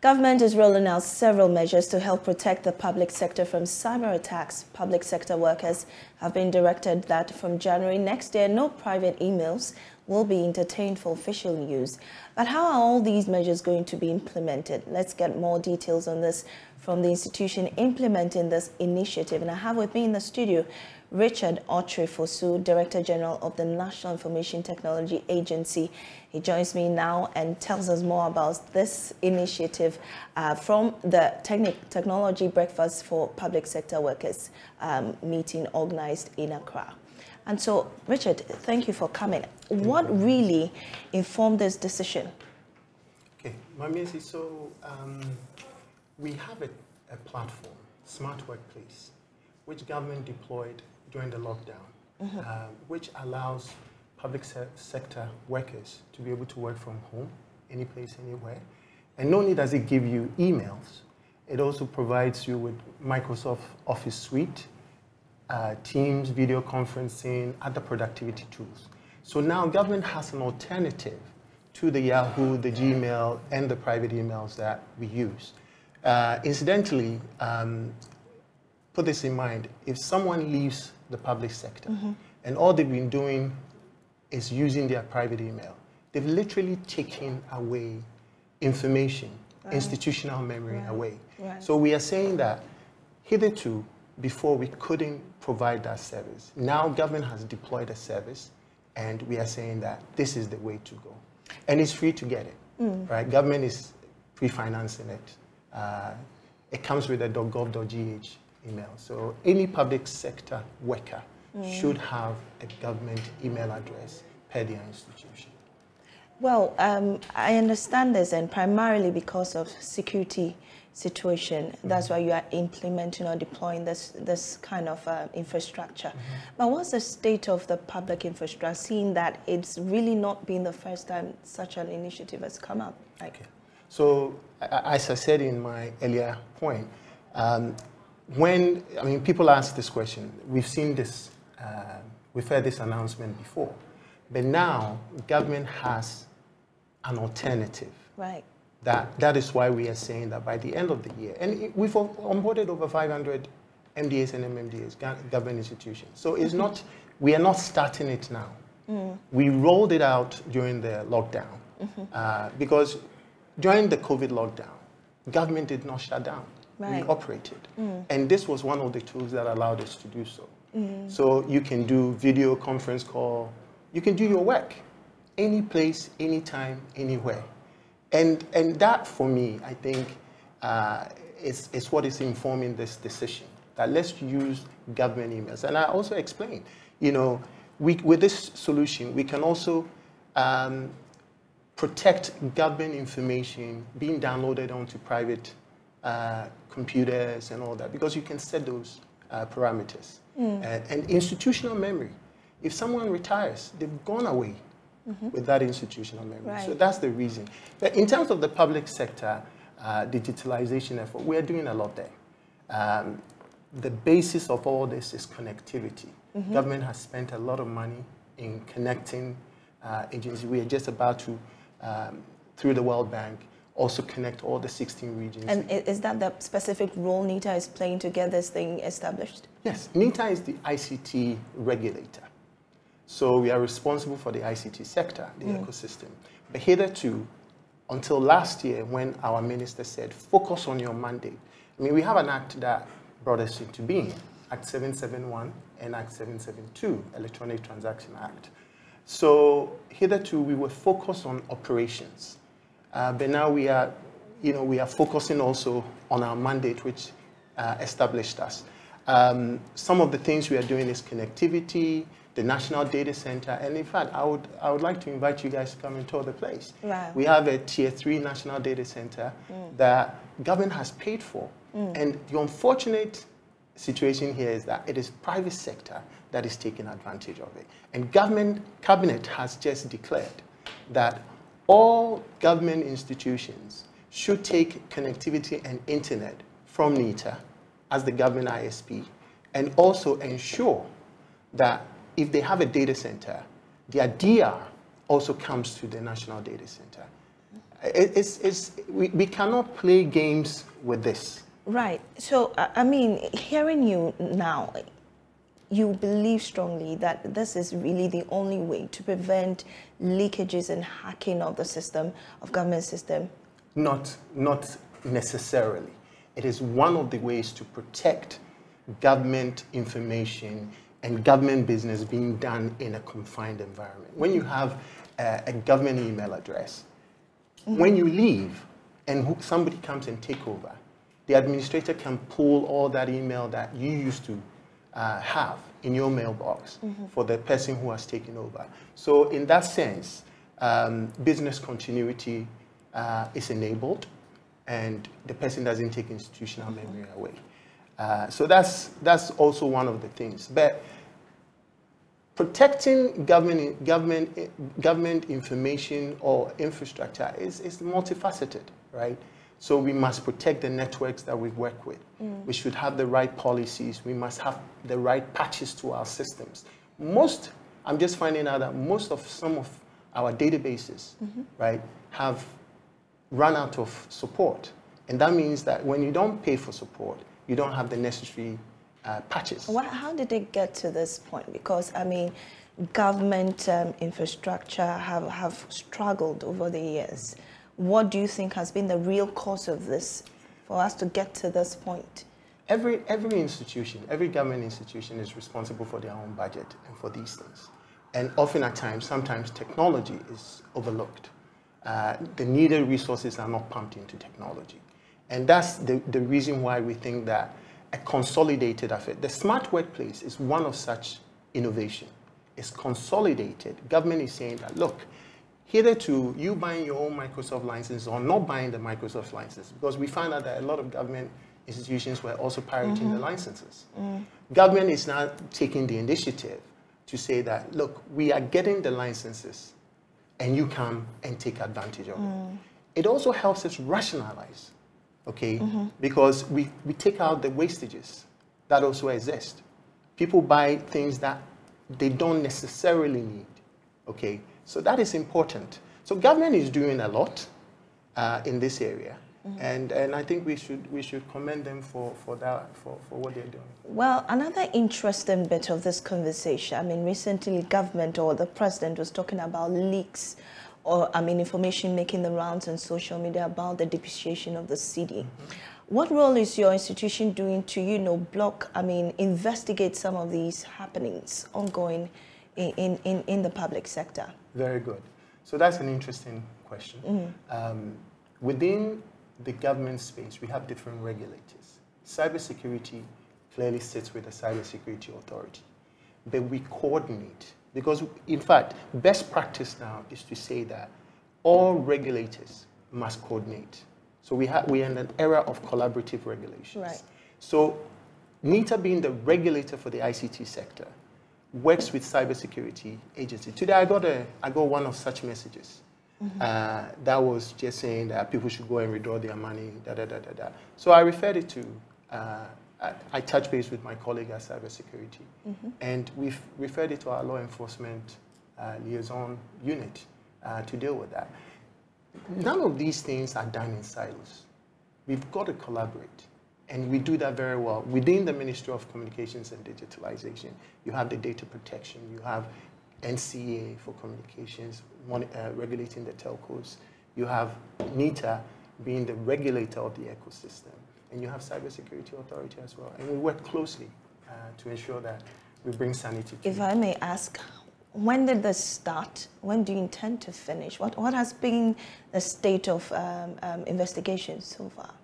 Government is rolling out several measures to help protect the public sector from cyber attacks. Public sector workers have been directed that from January next year, no private emails will be entertained for official use. But how are all these measures going to be implemented? Let's get more details on this from the institution implementing this initiative. And I have with me in the studio Richard Fosu, Director General of the National Information Technology Agency. He joins me now and tells us more about this initiative from the Technology Breakfast for Public Sector Workers meeting organized in Accra. And so, Richard, thank you for coming. What really informed this decision? Okay, Mamiesi, so we have a platform, Smart Workplace, which government deployed during the lockdown, which allows public sector workers to be able to work from home, any place, anywhere. And not only does it give you emails, it also provides you with Microsoft Office Suite, Teams, video conferencing, other productivity tools. So now government has an alternative to the Yahoo, the Gmail, and the private emails that we use. Incidentally, put this in mind, if someone leaves the public sector and all they've been doing is using their private email, they've literally taken away information, institutional memory away. So we are saying that hitherto, before we couldn't provide that service. Now government has deployed a service and we are saying that this is the way to go. And it's free to get it, right? Government is pre-financing it. It comes with a .gov.gh email. So any public sector worker should have a government email address per their institution. Well, I understand this, and primarily because of security situation, that's why you are implementing or deploying this kind of infrastructure. But what's the state of the public infrastructure, seeing that it's really not been the first time such an initiative has come up? Okay. So, as I said in my earlier point, people ask this question, we've seen this, we've heard this announcement before, but now government has an alternative. Right. That is why we are saying that by the end of the year, and we've onboarded over 500 MDAs and MMDAs, government institutions. So it's not, we are not starting it now. We rolled it out during the lockdown because during the COVID lockdown, government did not shut down. We operated. And this was one of the tools that allowed us to do so. So you can do video conference call, you can do your work, any place, anytime, anywhere. And that, for me, I think, is what is informing this decision, that let's use government emails. And I also explained, you know, with this solution, we can also protect government information being downloaded onto private computers and all that, because you can set those parameters. And institutional memory, if someone retires, they've gone away with that institutional memory. So that's the reason. But in terms of the public sector digitalization effort, we are doing a lot there. The basis of all this is connectivity. Government has spent a lot of money in connecting agencies. We are just about to, through the World Bank, also connect all the 16 regions. And is that the specific role NITA is playing to get this thing established? Yes, NITA is the ICT regulator. So we are responsible for the ICT sector, the ecosystem. But hitherto, until last year when our minister said, focus on your mandate. I mean, we have an act that brought us into being, Act 771 and Act 772, Electronic Transaction Act. So hitherto, we were focused on operations. But now we are, we are focusing also on our mandate, which established us. Some of the things we are doing is connectivity, the national data center, and in fact, I would like to invite you guys to come and tour the place. We have a tier 3 national data center that government has paid for. And the unfortunate situation here is that it is private sector that is taking advantage of it. And cabinet has just declared that all government institutions should take connectivity and internet from NITA as the government ISP, and also ensure that if they have a data center, their DR also comes to the national data center. We cannot play games with this. Right. So, I mean, hearing you now, you believe strongly that this is really the only way to prevent leakages and hacking of the system, of government system? Not necessarily. It is one of the ways to protect government information and government business being done in a confined environment. When you have a government email address, when you leave and somebody comes and take over, the administrator can pull all that email that you used to have in your mailbox for the person who has taken over. So in that sense, business continuity is enabled, and the person doesn't take institutional memory away. So that's also one of the things. But protecting government information or infrastructure is multifaceted, right? So we must protect the networks that we work with. We should have the right policies. We must have the right patches to our systems. I'm just finding out that some of our databases, right, have run out of support. And that means that when you don't pay for support, you don't have the necessary patches. How did it get to this point? Because, I mean, government infrastructure have struggled over the years. What do you think has been the real cause of this for us to get to this point? Every institution, every government institution is responsible for their own budget and for these things. And often at times, sometimes technology is overlooked. The needed resources are not pumped into technology. And that's the reason why we think that a consolidated effort, the smart workplace is one of such innovation. It's consolidated. Government is saying that, look, hitherto, you buying your own Microsoft license or not buying the Microsoft license, because we found out that a lot of government institutions were also pirating the licenses. Government is now taking the initiative to say that, look, we are getting the licenses and you come and take advantage of it. It also helps us rationalize, okay? Because we take out the wastages that also exist. People buy things that they don't necessarily need, okay? So that is important. So government is doing a lot in this area. And I think we should commend them for what they're doing. Well, another interesting bit of this conversation, I mean, recently government or the president was talking about leaks or, I mean, information making the rounds on social media about the depreciation of the cedi. What role is your institution doing to, block, I mean, investigate some of these happenings ongoing in the public sector? Very good. So that's an interesting question. Within the government space, we have different regulators. Cybersecurity clearly sits with the Cybersecurity Authority. But we coordinate because, in fact, best practice now is to say that all regulators must coordinate. So we are in an era of collaborative regulations. Right. So NITA, being the regulator for the ICT sector, works with cybersecurity agency. Today I got one of such messages. That was just saying that people should go and withdraw their money, So I referred it to, I touched base with my colleague at cybersecurity, and we've referred it to our law enforcement liaison unit to deal with that. None of these things are done in silos. We've got to collaborate. And we do that very well. Within the Ministry of Communications and Digitalization, you have the data protection, you have NCA for communications, regulating the telcos. You have NITA being the regulator of the ecosystem. And you have Cybersecurity Authority as well. And we work closely to ensure that we bring sanity to it. If I may ask, when did this start? When do you intend to finish? What has been the state of investigations so far?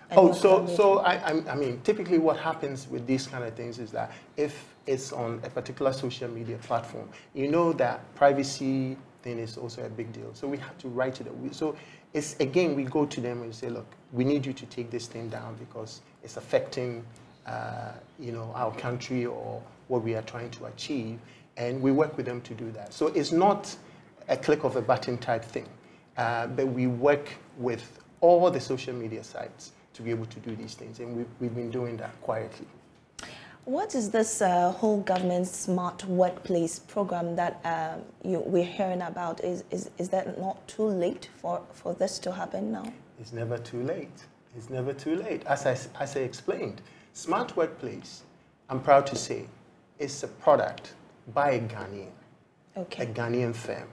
I mean, typically what happens with these kind of things is that if it's on a particular social media platform, you know that privacy thing is also a big deal. So we have to write it. So it's, again, we go to them and say, look, we need you to take this thing down because it's affecting, our country or what we are trying to achieve. And we work with them to do that. So it's not a click of a button type thing, but we work with all the social media sites to be able to do these things, and we've been doing that quietly. What is this whole government smart workplace program that we're hearing about? Is that not too late for this to happen now? It's never too late. It's never too late. As I explained, Smart Workplace, I'm proud to say, is a product by a Ghanaian, a Ghanaian firm.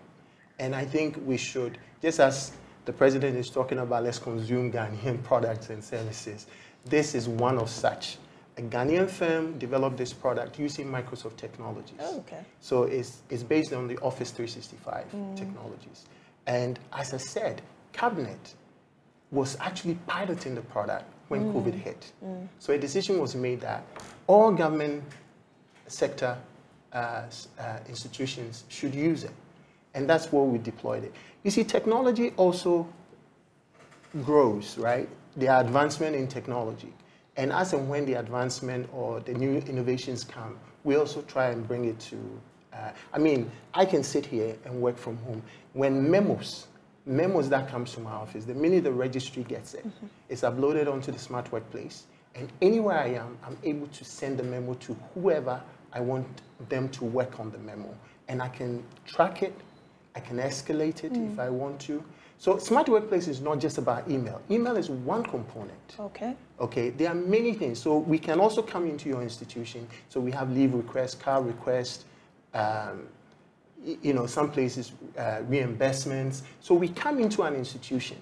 And I think we should, just as the president is talking about, let's consume Ghanaian products and services, this is one of such. A Ghanaian firm developed this product using Microsoft technologies. Oh, okay. So it's based on the Office 365 technologies. And as I said, Cabinet was actually piloting the product when COVID hit. So a decision was made that all government sector institutions should use it. And that's where we deployed it. You see, technology also grows, right? There are advancements in technology. And as and when the advancement or the new innovations come, we also try and bring it to, I mean, I can sit here and work from home. When memos that comes to my office, the minute the registry gets it, it's uploaded onto the Smart Workplace. And anywhere I am, I'm able to send the memo to whoever I want them to work on the memo. And I can track it, I can escalate it if I want to. So Smart Workplace is not just about email. Email is one component. Okay. Okay, there are many things. So we can also come into your institution. So we have leave requests, car requests, you know, some places reimbursements. So we come into an institution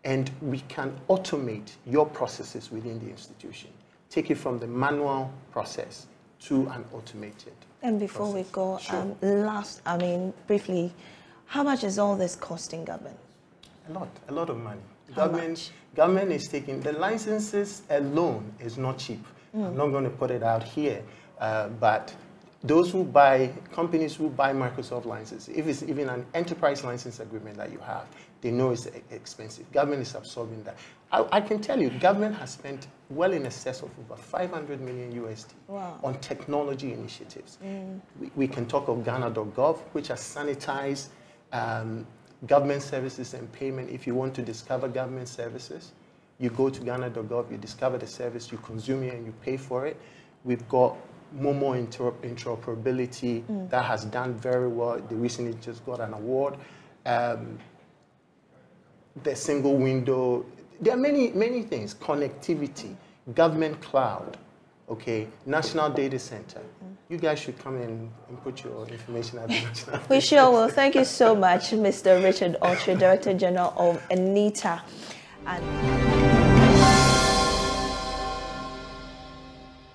and we can automate your processes within the institution. Take it from the manual process to an automated And before process. we go, Sure. briefly, how much is all this costing government? A lot of money. How much? Government is taking, the licenses alone is not cheap. I'm not going to put it out here, but those who buy, companies who buy Microsoft licenses, if it's even an enterprise license agreement that you have, they know it's expensive. Government is absorbing that. I can tell you, government has spent well in excess of over 500 million USD on technology initiatives. We can talk of Ghana.gov, which has sanitized government services and payment. If you want to discover government services, you go to Ghana.gov, you discover the service, you consume it, and you pay for it. We've got Momo interoperability that has done very well. They recently just got an award. The single window. There are many things. Connectivity, government cloud, okay, national data center. You guys should come in and put your information at the national. We sure will. Thank you so much, Mr. Richard Oche, Director General of Nitas. And